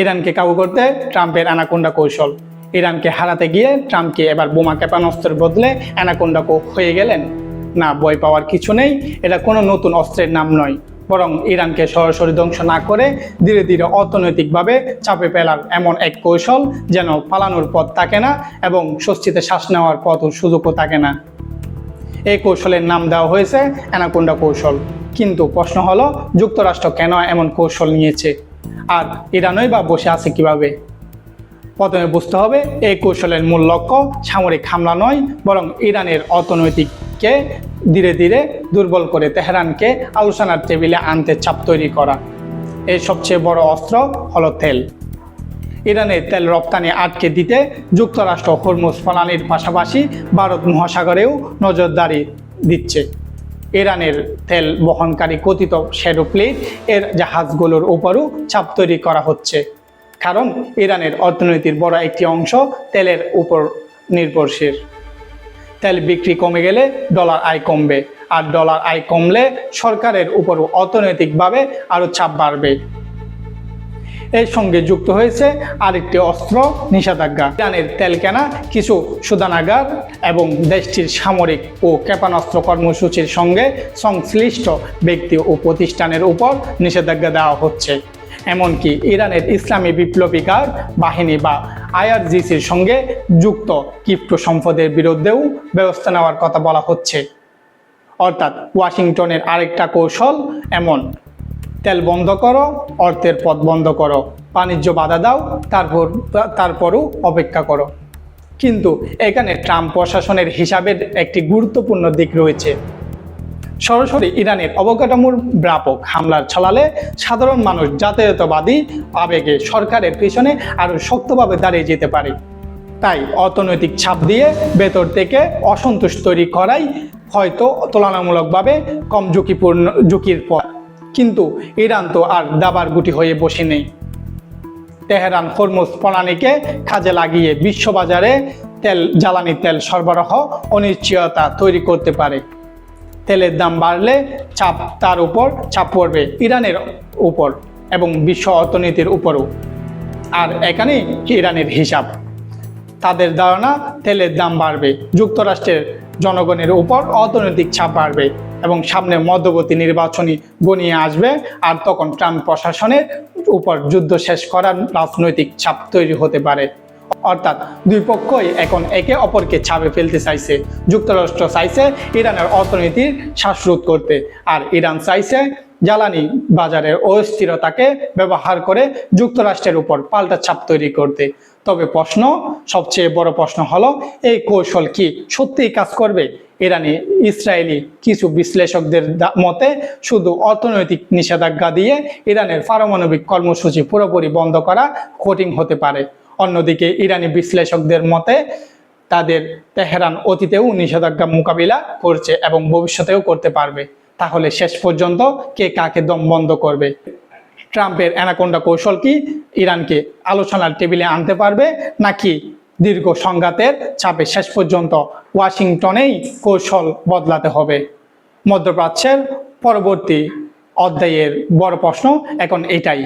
ইরানকে কাবু করতে ট্রাম্পের অ্যানাকোন্ডা কৌশল। ইরানকে হারাতে গিয়ে ট্রাম্পকে এবার বোমা ক্ষেপণাস্ত্রের বদলে অ্যানাকোন্ডা হয়ে গেলেন? না, ভয় পাওয়ার কিছু নেই। এটা কোনো নতুন অস্ত্রের নাম নয়, বরং ইরানকে সরাসরি ধ্বংস না করে ধীরে ধীরে অর্থনৈতিকভাবে চাপে ফেলার এমন এক কৌশল, যেন পালানোর পথ থাকে না এবং স্বস্তিতে শ্বাস নেওয়ার পথ ও সুযোগও থাকে না। এই কৌশলের নাম দেওয়া হয়েছে অ্যানাকোন্ডা কৌশল। কিন্তু প্রশ্ন হলো, যুক্তরাষ্ট্র কেন এমন কৌশল নিয়েছে, আর ইরানই বা বসে আছে কিভাবে? প্রথমে বুঝতে হবে, এই কৌশলের মূল লক্ষ্য সামরিক হামলা নয়, বরং ইরানের অর্থনৈতিককে ধীরে ধীরে দুর্বল করে তেহরানকে আলোচনার টেবিলে আনতে চাপ তৈরি করা। এর সবচেয়ে বড় অস্ত্র হলো তেল। ইরানের তেল রপ্তানি আটকে দিতে যুক্তরাষ্ট্র হরমুজ প্রণালীর পাশাপাশি ভারত মহাসাগরেও নজরদারি দিচ্ছে। ইরানের তেল বহনকারী কথিত শ্যাডো ফ্লিট এর জাহাজগুলোর উপরও চাপ তৈরি করা হচ্ছে, কারণ ইরানের অর্থনীতির বড় একটি অংশ তেলের উপর নির্ভরশীল। তেল বিক্রি কমে গেলে ডলার আয় কমবে, আর ডলার আয় কমলে সরকারের উপরও অর্থনৈতিকভাবে আরও চাপ বাড়বে। এর সঙ্গে যুক্ত হয়েছে আরেকটি অস্ত্র, নিষেধাজ্ঞা। ইরানের তেল কেনা কিছু শোধনাগার এবং দেশটির সামরিক ও ক্ষেপণাস্ত্র কর্মসূচির সঙ্গে সংশ্লিষ্ট ব্যক্তি ও প্রতিষ্ঠানের উপর নিষেধাজ্ঞা দেওয়া হচ্ছে। এমনকি ইরানের ইসলামী বিপ্লবী গার্ড বাহিনী বা আইআরজিসির সঙ্গে যুক্ত ক্রিপ্টো সম্পদের বিরুদ্ধেও ব্যবস্থা নেওয়ার কথা বলা হচ্ছে। অর্থাৎ ওয়াশিংটনের আরেকটা কৌশল এমন: তেল বন্ধ করো, অর্থের পথ বন্ধ করো, বাণিজ্য বাধা দাও, তারপরও অপেক্ষা করো। কিন্তু এখানে ট্রাম্প প্রশাসনের হিসাবের একটি গুরুত্বপূর্ণ দিক রয়েছে। সরাসরি ইরানের অবকাঠামোর ব্যাপক হামলার ছলালে সাধারণ মানুষ জাতীয়তাবাদী আবেগে সরকারের পেছনে আরও শক্তভাবে দাঁড়িয়ে যেতে পারে। তাই অর্থনৈতিক চাপ দিয়ে ভেতর থেকে অসন্তোষ তৈরি করাই হয়তো তুলনামূলকভাবে কম ঝুঁকির পথ। কিন্তু ইরান তো আর দাবার গুটি হয়ে বসে নেই। তেহরান হরমুজ প্রণালীকে কাজে লাগিয়ে বিশ্ববাজারে জ্বালানি তেল সরবরাহ অনিশ্চয়তা তৈরি করতে পারে। তেলের দাম বাড়লে তার উপর চাপ পড়বে ইরানের উপর এবং বিশ্ব অর্থনীতির উপরও। আর এখানেই ইরানের হিসাব। তাদের ধারণা, তেলের দাম বাড়বে, যুক্তরাষ্ট্রের জনগণের উপর অর্থনৈতিক চাপ বাড়বে এবং সামনে মধ্যবর্তী নির্বাচনী ঘনিয়ে আসবে, আর তখন ট্রাম্প প্রশাসনের উপর যুদ্ধ শেষ করার রাজনৈতিক চাপ তৈরি হতে পারে। অর্থাৎ দুই পক্ষই এখন একে অপরকে চাপে ফেলতে চাইছে। যুক্তরাষ্ট্র চাইছে ইরানের অর্থনীতির শ্বাসরোধ করতে, আর ইরান চাইছে জ্বালানি বাজারের অস্থিরতাকে ব্যবহার করে যুক্তরাষ্ট্রের উপর পাল্টা চাপ তৈরি করতে। তবে সবচেয়ে বড় প্রশ্ন হলো, এই কৌশল কি সত্যিই কাজ করবে? ইসরায়েলি কিছু বিশ্লেষকদের মতে শুধু অর্থনৈতিক নিষেধাজ্ঞা দিয়ে ইরানের পারমাণবিক কর্মসূচি পুরোপুরি বন্ধ করা কঠিন হতে পারে। অন্যদিকে ইরানি বিশ্লেষকদের মতে তেহরান অতীতেও নিষেধাজ্ঞা মোকাবিলা করছে এবং ভবিষ্যতেও করতে পারবে। তাহলে শেষ পর্যন্ত কে কাকে দম বন্ধ করবে? ট্রাম্পের অ্যানাকোন্ডা কৌশল কি ইরানকে আলোচনার টেবিলে আনতে পারবে, নাকি দীর্ঘ সংঘাতের চাপে শেষ পর্যন্ত ওয়াশিংটনেই কৌশল বদলাতে হবে? মধ্যপ্রাচ্যের পরবর্তী অধ্যায়ের বড় প্রশ্ন এখন এটাই।